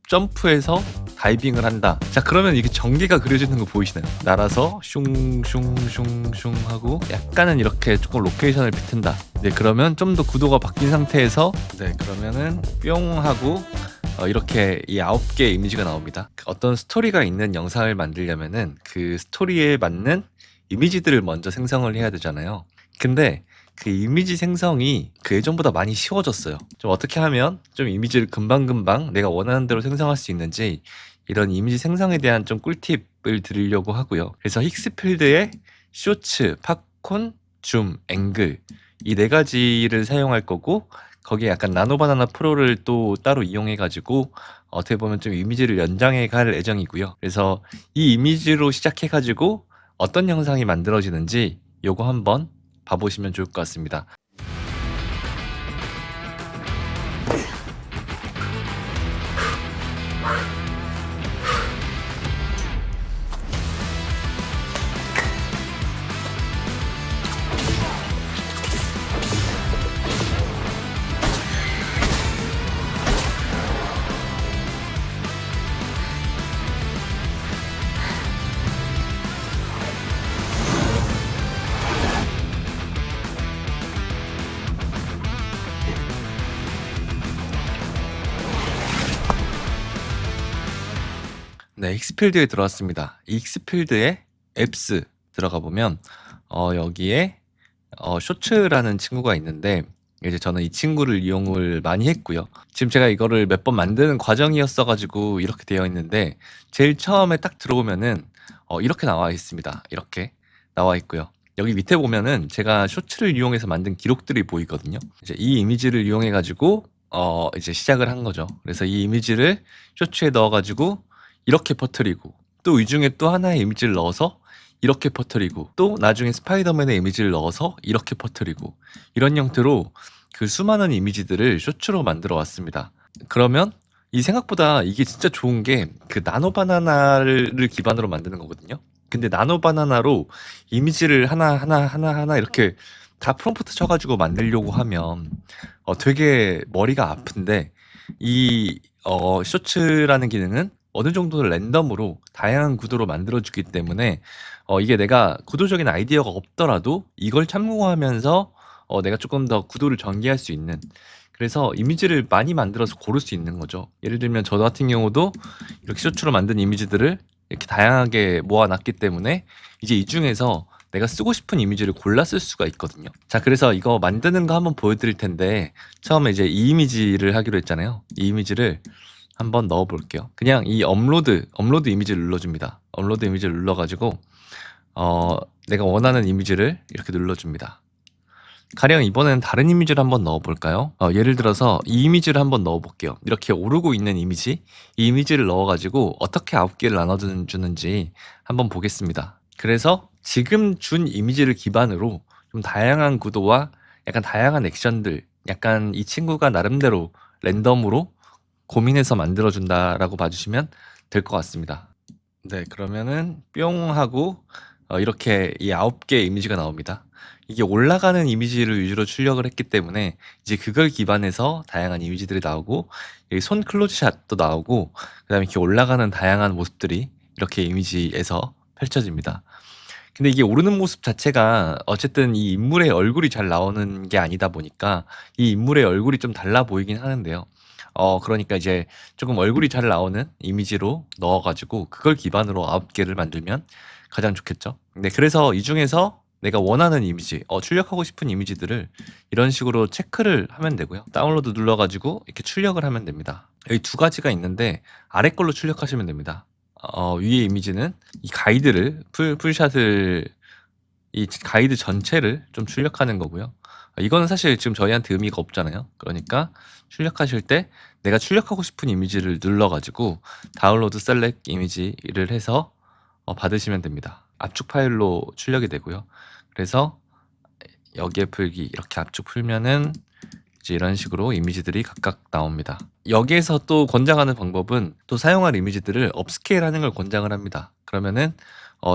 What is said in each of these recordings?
점프해서 다이빙을 한다. 자, 그러면 이게 전개가 그려지는 거 보이시나요? 날아서 슝슝슝슝 하고 약간은 이렇게 조금 로케이션을 비튼다. 네, 그러면 좀 더 구도가 바뀐 상태에서 네, 그러면은 뿅 하고 이렇게 이 9개의 이미지가 나옵니다. 어떤 스토리가 있는 영상을 만들려면은 그 스토리에 맞는 이미지들을 먼저 생성을 해야 되잖아요. 근데 그 이미지 생성이 그 예전보다 많이 쉬워졌어요. 좀 어떻게 하면 좀 이미지를 금방금방 내가 원하는 대로 생성할 수 있는지 이런 이미지 생성에 대한 좀 꿀팁을 드리려고 하고요. 그래서 힉스필드에 쇼츠, 팝콘, 줌, 앵글 이 네 가지를 사용할 거고 거기에 약간 나노바나나 프로를 또 따로 이용해 가지고 어떻게 보면 좀 이미지를 연장해 갈 예정이고요. 그래서 이 이미지로 시작해 가지고 어떤 영상이 만들어지는지 요거 한번 봐보시면 좋을 것 같습니다. 네, 익스필드에 들어왔습니다. 이 익스필드에 앱스 들어가 보면 여기에 쇼츠라는 친구가 있는데 이제 저는 이 친구를 이용을 많이 했고요. 지금 제가 이거를 몇 번 만드는 과정이었어 가지고 이렇게 되어 있는데 제일 처음에 딱 들어오면은 이렇게 나와 있습니다. 이렇게 나와 있고요. 여기 밑에 보면은 제가 쇼츠를 이용해서 만든 기록들이 보이거든요. 이제 이 이미지를 이용해 가지고 이제 시작을 한 거죠. 그래서 이 이미지를 쇼츠에 넣어 가지고 이렇게 퍼뜨리고 또 이 중에 또 하나의 이미지를 넣어서 이렇게 퍼뜨리고 또 나중에 스파이더맨의 이미지를 넣어서 이렇게 퍼뜨리고 이런 형태로 그 수많은 이미지들을 쇼츠로 만들어 왔습니다. 그러면 이 생각보다 이게 진짜 좋은 게 그 나노 바나나를 기반으로 만드는 거거든요. 근데 나노 바나나로 이미지를 하나 이렇게 다 프롬프트 쳐가지고 만들려고 하면 되게 머리가 아픈데 이 쇼츠라는 기능은 어느 정도는 랜덤으로 다양한 구도로 만들어주기 때문에 이게 내가 구도적인 아이디어가 없더라도 이걸 참고하면서 내가 조금 더 구도를 전개할 수 있는 그래서 이미지를 많이 만들어서 고를 수 있는 거죠. 예를 들면 저 같은 경우도 이렇게 쇼츠로 만든 이미지들을 이렇게 다양하게 모아놨기 때문에 이제 이 중에서 내가 쓰고 싶은 이미지를 골라 쓸 수가 있거든요. 자, 그래서 이거 만드는 거 한번 보여드릴 텐데 처음에 이제 이 이미지를 하기로 했잖아요. 이 이미지를 한번 넣어 볼게요. 그냥 이 업로드 이미지를 눌러줍니다. 업로드 이미지를 눌러가지고 내가 원하는 이미지를 이렇게 눌러줍니다. 가령 이번에는 다른 이미지를 한번 넣어 볼까요? 예를 들어서 이 이미지를 한번 넣어 볼게요. 이렇게 오르고 있는 이미지, 이 이미지를 넣어가지고 어떻게 9개를 나눠주는지 한번 보겠습니다. 그래서 지금 준 이미지를 기반으로 좀 다양한 구도와 약간 다양한 액션들, 약간 이 친구가 나름대로 랜덤으로 고민해서 만들어준다라고 봐주시면 될 것 같습니다. 네, 그러면은 뿅 하고 이렇게 이 9개의 이미지가 나옵니다. 이게 올라가는 이미지를 위주로 출력을 했기 때문에 이제 그걸 기반해서 다양한 이미지들이 나오고 여기 손 클로즈샷도 나오고 그다음에 이렇게 올라가는 다양한 모습들이 이렇게 이미지에서 펼쳐집니다. 근데 이게 오르는 모습 자체가 어쨌든 이 인물의 얼굴이 잘 나오는 게 아니다 보니까 이 인물의 얼굴이 좀 달라 보이긴 하는데요. 그러니까 이제 조금 얼굴이 잘 나오는 이미지로 넣어가지고 그걸 기반으로 9개를 만들면 가장 좋겠죠. 네, 그래서 이 중에서 내가 원하는 이미지, 출력하고 싶은 이미지들을 이런 식으로 체크를 하면 되고요. 다운로드 눌러가지고 이렇게 출력을 하면 됩니다. 여기 두 가지가 있는데 아래 걸로 출력하시면 됩니다. 위에 이미지는 이 가이드를 풀샷을 이 가이드 전체를 좀 출력하는 거고요. 이거는 사실 지금 저희한테 의미가 없잖아요. 그러니까 출력하실 때 내가 출력하고 싶은 이미지를 눌러가지고 다운로드 셀렉 이미지를 해서 받으시면 됩니다. 압축 파일로 출력이 되고요. 그래서 여기에 풀기 이렇게 압축 풀면은 이제 이런 식으로 이미지들이 각각 나옵니다. 여기에서 또 권장하는 방법은 또 사용할 이미지들을 업스케일 하는 걸 권장을 합니다. 그러면은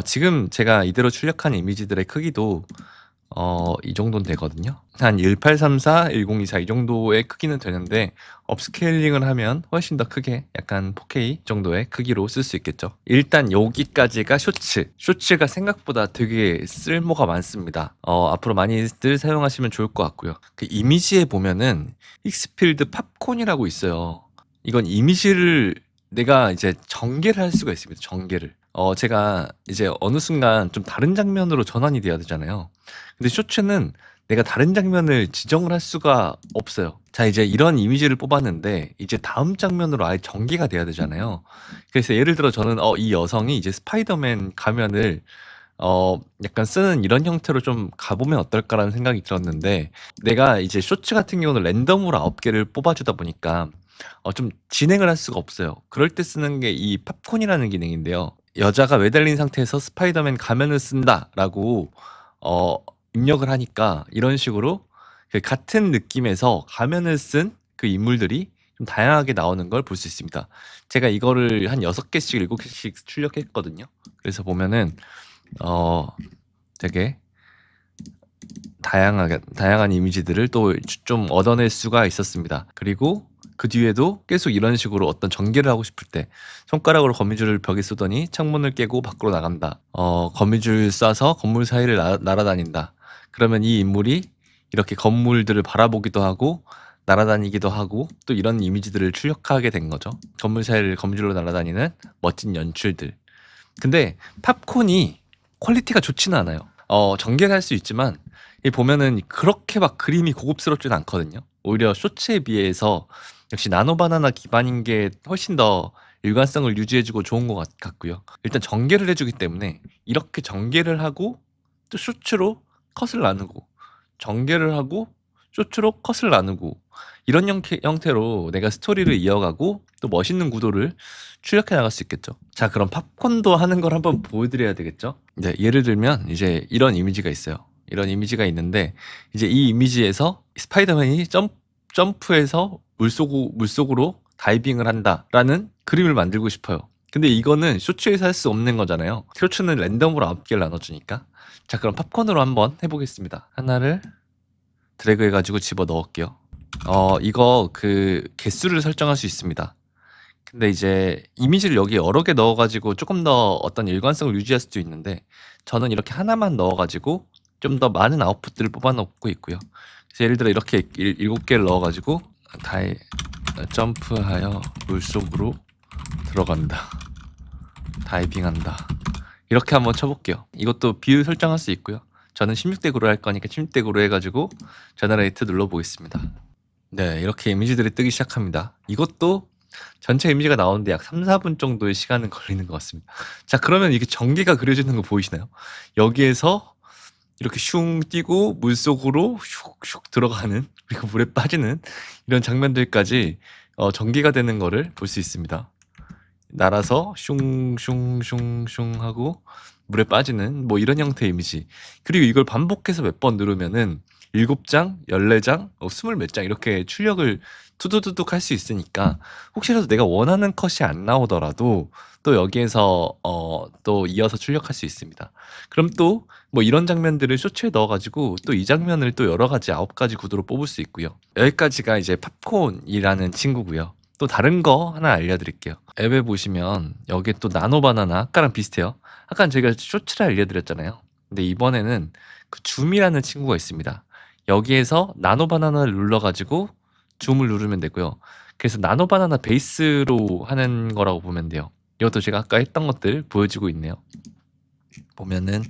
지금 제가 이대로 출력한 이미지들의 크기도 이 정도는 되거든요. 한 1834, 1024 이 정도의 크기는 되는데 업스케일링을 하면 훨씬 더 크게 약간 4K 정도의 크기로 쓸 수 있겠죠. 일단 여기까지가 쇼츠. 쇼츠가 생각보다 되게 쓸모가 많습니다. 앞으로 많이들 사용하시면 좋을 것 같고요. 그 이미지에 보면은 익스필드 팝콘이라고 있어요. 이건 이미지를 내가 이제 전개를 할 수가 있습니다. 전개를. 제가 이제 어느 순간 좀 다른 장면으로 전환이 돼야 되잖아요. 근데 쇼츠는 내가 다른 장면을 지정을 할 수가 없어요. 자, 이제 이런 이미지를 뽑았는데 이제 다음 장면으로 아예 전개가 돼야 되잖아요. 그래서 예를 들어 저는 이 여성이 이제 스파이더맨 가면을 약간 쓰는 이런 형태로 좀 가보면 어떨까라는 생각이 들었는데 내가 이제 쇼츠 같은 경우는 랜덤으로 9개를 뽑아주다 보니까 좀 진행을 할 수가 없어요. 그럴 때 쓰는 게 이 팝콘이라는 기능인데요. 여자가 매달린 상태에서 스파이더맨 가면을 쓴다라고 어, 입력을 하니까 이런 식으로 그 같은 느낌에서 가면을 쓴 그 인물들이 좀 다양하게 나오는 걸 볼 수 있습니다. 제가 이거를 한 6개씩, 7개씩 출력했거든요. 그래서 보면은 되게 다양한 이미지들을 또 좀 얻어낼 수가 있었습니다. 그리고 그 뒤에도 계속 이런 식으로 어떤 전개를 하고 싶을 때 손가락으로 거미줄을 벽에 쏘더니 창문을 깨고 밖으로 나간다. 거미줄 쏴서 건물 사이를 날아다닌다. 그러면 이 인물이 이렇게 건물들을 바라보기도 하고 날아다니기도 하고 또 이런 이미지들을 출력하게 된 거죠. 건물 사이를 거미줄로 날아다니는 멋진 연출들. 근데 팝콘이 퀄리티가 좋지는 않아요. 전개를 할 수 있지만 이 보면은 그렇게 막 그림이 고급스럽진 않거든요. 오히려 쇼츠에 비해서 역시 나노바나나 기반인 게 훨씬 더 일관성을 유지해주고 좋은 것 같고요. 일단 전개를 해주기 때문에 이렇게 전개를 하고 또 쇼츠로 컷을 나누고 전개를 하고 쇼츠로 컷을 나누고 이런 형태로 내가 스토리를 이어가고 또 멋있는 구도를 출력해 나갈 수 있겠죠. 자, 그럼 팝콘도 하는 걸 한번 보여드려야 되겠죠. 네, 예를 들면 이제 이런 이미지가 있어요. 이런 이미지가 있는데 이제 이 이미지에서 스파이더맨이 점프해서 물속으로 다이빙을 한다라는 그림을 만들고 싶어요. 근데 이거는 쇼츠에서 할 수 없는 거잖아요. 쇼츠는 랜덤으로 9개를 나눠주니까. 자, 그럼 팝콘으로 한번 해보겠습니다. 하나를 드래그 해가지고 집어 넣을게요. 이거 그 개수를 설정할 수 있습니다. 근데 이제 이미지를 여기 여러 개 넣어가지고 조금 더 어떤 일관성을 유지할 수도 있는데 저는 이렇게 하나만 넣어가지고 좀 더 많은 아웃풋들을 뽑아놓고 있고요. 그래서 예를 들어 이렇게 7개를 넣어가지고 점프하여 물속으로 들어간다. 다이빙한다. 이렇게 한번 쳐볼게요. 이것도 비율 설정할 수 있고요. 저는 16대 9로 할 거니까 16대 9로 해가지고 제너레이트 눌러보겠습니다. 네, 이렇게 이미지들이 뜨기 시작합니다. 이것도 전체 이미지가 나오는데 약 3, 4분 정도의 시간은 걸리는 것 같습니다. 자, 그러면 이게 전개가 그려지는 거 보이시나요? 여기에서 이렇게 슝 뛰고 물속으로 슉슉 들어가는 그리고 물에 빠지는 이런 장면들까지 전개가 되는 거를 볼 수 있습니다. 날아서 슝슝슝슝 하고 물에 빠지는 뭐 이런 형태의 이미지. 그리고 이걸 반복해서 몇 번 누르면은 7장, 14장, 20 몇 장 이렇게 출력을 투두두둑 할 수 있으니까 혹시라도 내가 원하는 컷이 안 나오더라도 또 여기에서 또 이어서 출력할 수 있습니다. 그럼 또 뭐 이런 장면들을 쇼츠에 넣어가지고 또 이 장면을 또 여러 가지 9가지 구도로 뽑을 수 있고요. 여기까지가 이제 팝콘이라는 친구고요. 또 다른 거 하나 알려드릴게요. 앱에 보시면 여기에 또 나노바나나 아까랑 비슷해요. 아까 제가 쇼츠를 알려드렸잖아요. 근데 이번에는 그 줌이라는 친구가 있습니다. 여기에서 나노바나나를 눌러가지고 줌을 누르면 되고요. 그래서 나노바나나 베이스로 하는 거라고 보면 돼요. 이것도 제가 아까 했던 것들 보여주고 있네요. 보면은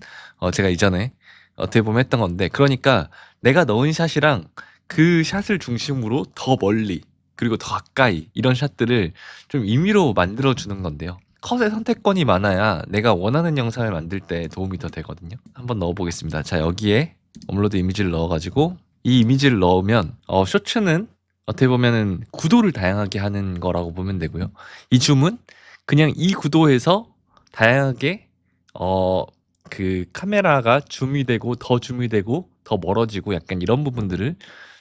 제가 이전에 어떻게 보면 했던 건데 그러니까 내가 넣은 샷이랑 그 샷을 중심으로 더 멀리 그리고 더 가까이 이런 샷들을 좀 임의로 만들어 주는 건데요. 컷의 선택권이 많아야 내가 원하는 영상을 만들 때 도움이 더 되거든요. 한번 넣어 보겠습니다. 자, 여기에 업로드 이미지를 넣어 가지고 이 이미지를 넣으면 쇼츠는 어떻게 보면은 구도를 다양하게 하는 거라고 보면 되고요. 이 줌은 그냥 이 구도에서 다양하게 그 카메라가 줌이 되고 더 멀어지고 약간 이런 부분들을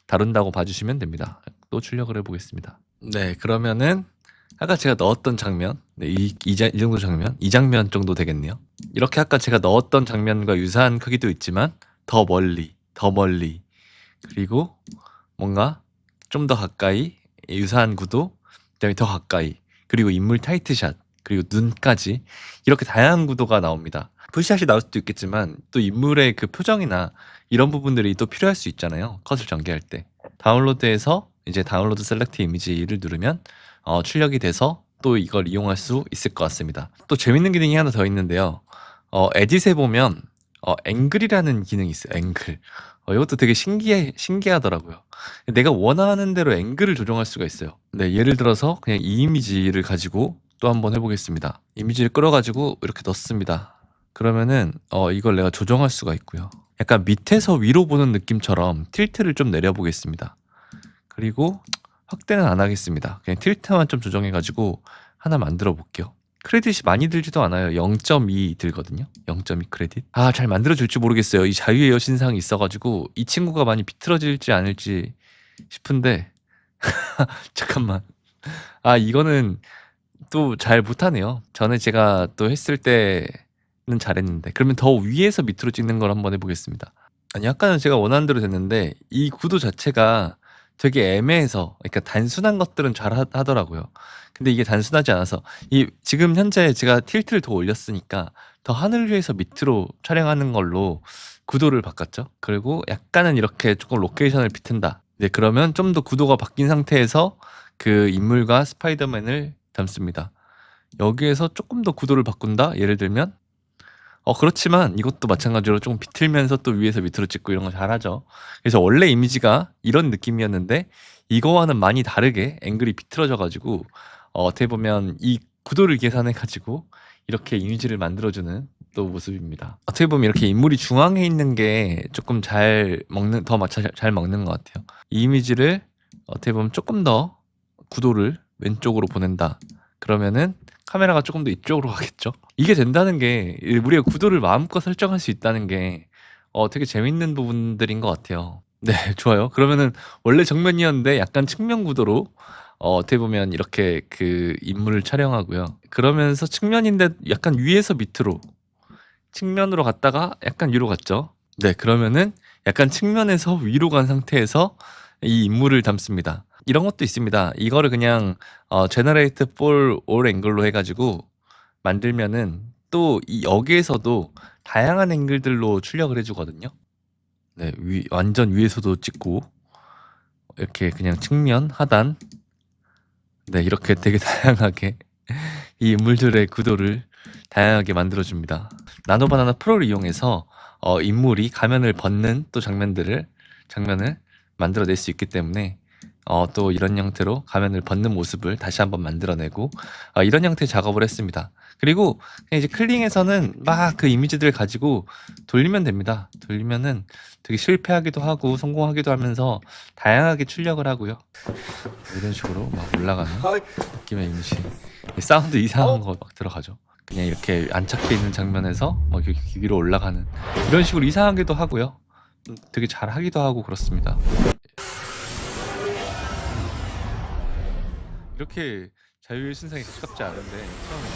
다룬다고 봐주시면 됩니다. 또 출력을 해보겠습니다. 네, 그러면은 아까 제가 넣었던 장면, 네, 이 정도 장면, 이 장면 정도 되겠네요. 이렇게 아까 제가 넣었던 장면과 유사한 크기도 있지만 더 멀리 더 멀리, 그리고 뭔가 좀 더 가까이, 유사한 구도, 그다음에 더 가까이, 그리고 인물 타이트샷, 그리고 눈까지 이렇게 다양한 구도가 나옵니다. 풀샷이 나올 수도 있겠지만 또 인물의 그 표정이나 이런 부분들이 또 필요할 수 있잖아요. 컷을 전개할 때. 다운로드해서 이제 다운로드 셀렉트 이미지를 누르면 출력이 돼서 또 이걸 이용할 수 있을 것 같습니다. 또 재밌는 기능이 하나 더 있는데요. 에딧에 보면 앵글이라는 기능이 있어요. 앵글. 이것도 되게 신기하더라고요. 내가 원하는 대로 앵글을 조정할 수가 있어요. 네, 예를 들어서 그냥 이 이미지를 가지고 또 한번 해보겠습니다. 이미지를 끌어가지고 이렇게 넣습니다. 그러면은 이걸 내가 조정할 수가 있고요. 약간 밑에서 위로 보는 느낌처럼 틸트를 좀 내려보겠습니다. 그리고 확대는 안 하겠습니다. 그냥 틸트만 좀 조정해가지고 하나 만들어 볼게요. 크레딧이 많이 들지도 않아요. 0.2 들거든요. 0.2 크레딧. 잘 만들어질지 모르겠어요. 이 자유의 여신상이 있어가지고 이 친구가 많이 비틀어질지 않을지 싶은데 잠깐만. 이거는 또 잘 못하네요. 전에 제가 또 했을 때는 잘했는데. 그러면 더 위에서 밑으로 찍는 걸 한번 해보겠습니다. 약간은 제가 원하는 대로 됐는데 이 구도 자체가 되게 애매해서, 그러니까 단순한 것들은 잘 하더라고요. 근데 이게 단순하지 않아서 지금 현재 제가 틸트를 더 올렸으니까 더 하늘 위에서 밑으로 촬영하는 걸로 구도를 바꿨죠. 그리고 약간은 이렇게 조금 로케이션을 비튼다. 네, 그러면 좀 더 구도가 바뀐 상태에서 그 인물과 스파이더맨을 담습니다. 여기에서 조금 더 구도를 바꾼다? 예를 들면 그렇지만 이것도 마찬가지로 좀 비틀면서 또 위에서 밑으로 찍고 이런 거 잘하죠. 그래서 원래 이미지가 이런 느낌이었는데 이거와는 많이 다르게 앵글이 비틀어져 가지고 어떻게 보면 이 구도를 계산해 가지고 이렇게 이미지를 만들어주는 또 모습입니다. 어떻게 보면 이렇게 인물이 중앙에 있는 게 조금 잘 먹는 것 같아요. 이 이미지를 어떻게 보면 조금 더 구도를 왼쪽으로 보낸다. 그러면은 카메라가 조금 더 이쪽으로 가겠죠. 이게 된다는 게 우리가 구도를 마음껏 설정할 수 있다는 게 되게 재밌는 부분들인 것 같아요. 네, 좋아요. 그러면은 원래 정면이었는데 약간 측면 구도로 어떻게 보면 이렇게 그 인물을 촬영하고요. 그러면서 측면인데 약간 위에서 밑으로 측면으로 갔다가 약간 위로 갔죠. 네, 그러면은 약간 측면에서 위로 간 상태에서 이 인물을 담습니다. 이런 것도 있습니다. 이거를 그냥 generate for all 앵글로 해가지고 만들면은 또 여기에서도 다양한 앵글들로 출력을 해주거든요. 네, 완전 위에서도 찍고 이렇게 그냥 측면, 하단, 네, 이렇게 되게 다양하게 이 인물들의 구도를 다양하게 만들어줍니다. 나노바나나 프로를 이용해서 인물이 가면을 벗는 또 장면을 만들어낼 수 있기 때문에 또 이런 형태로 가면을 벗는 모습을 다시 한번 만들어내고 이런 형태의 작업을 했습니다. 그리고 그냥 이제 클링에서는 막 그 이미지들을 가지고 돌리면 됩니다. 돌리면은 되게 실패하기도 하고 성공하기도 하면서 다양하게 출력을 하고요. 이런 식으로 막 올라가는 느낌의 이미지. 사운드 이상한 거 막 들어가죠. 그냥 이렇게 안착돼 있는 장면에서 막 이렇게 위로 올라가는 이런 식으로 이상하기도 하고요. 되게 잘 하기도 하고 그렇습니다. 이렇게 자유의 신상이 가깝지 않은데 처음에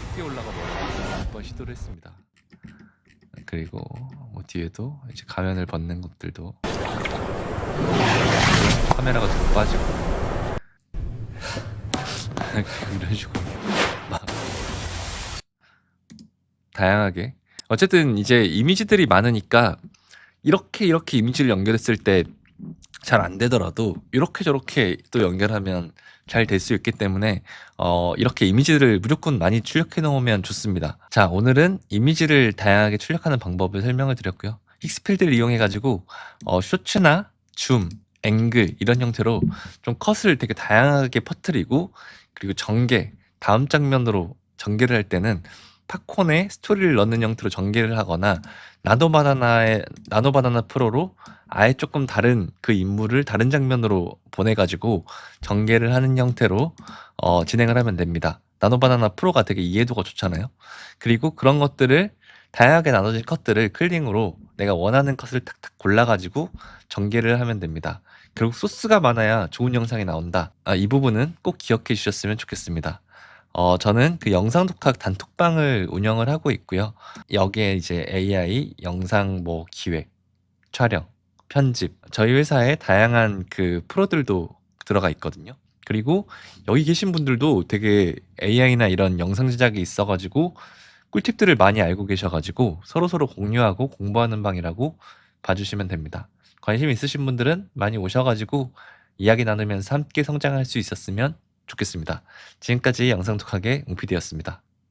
쉽게 올라가 버려서 한번 시도를 했습니다. 그리고 뭐 뒤에도 이제 가면을 벗는 것들도 카메라가 좀 빠지고 이런 식으로 막 다양하게 어쨌든 이제 이미지들이 많으니까 이렇게 이미지를 연결했을 때 잘 안 되더라도 이렇게 저렇게 또 연결하면 잘 될 수 있기 때문에 이렇게 이미지를 무조건 많이 출력해 놓으면 좋습니다. 자, 오늘은 이미지를 다양하게 출력하는 방법을 설명을 드렸고요. 힉스필드를 이용해 가지고 쇼츠나 줌, 앵글 이런 형태로 좀 컷을 되게 다양하게 퍼뜨리고 그리고 다음 장면으로 전개를 할 때는 팝콘에 스토리를 넣는 형태로 전개를 하거나 나노바나나 프로로 아예 조금 다른 그 인물을 다른 장면으로 보내가지고 전개를 하는 형태로 진행을 하면 됩니다. 나노바나나 프로가 되게 이해도가 좋잖아요. 그리고 그런 것들을 다양하게 나눠진 컷들을 클링으로 내가 원하는 컷을 탁탁 골라가지고 전개를 하면 됩니다. 결국 소스가 많아야 좋은 영상이 나온다. 이 부분은 꼭 기억해 주셨으면 좋겠습니다. 저는 그 영상 독학 단톡방을 운영을 하고 있고요. 여기에 이제 AI 영상 기획 촬영, 편집, 저희 회사에 다양한 그 프로들도 들어가 있거든요. 그리고 여기 계신 분들도 되게 AI나 이런 영상 제작이 있어가지고 꿀팁들을 많이 알고 계셔가지고 서로서로 공유하고 공부하는 방이라고 봐주시면 됩니다. 관심 있으신 분들은 많이 오셔가지고 이야기 나누면서 함께 성장할 수 있었으면 좋겠습니다. 지금까지 영상톡하게 웅피디였습니다.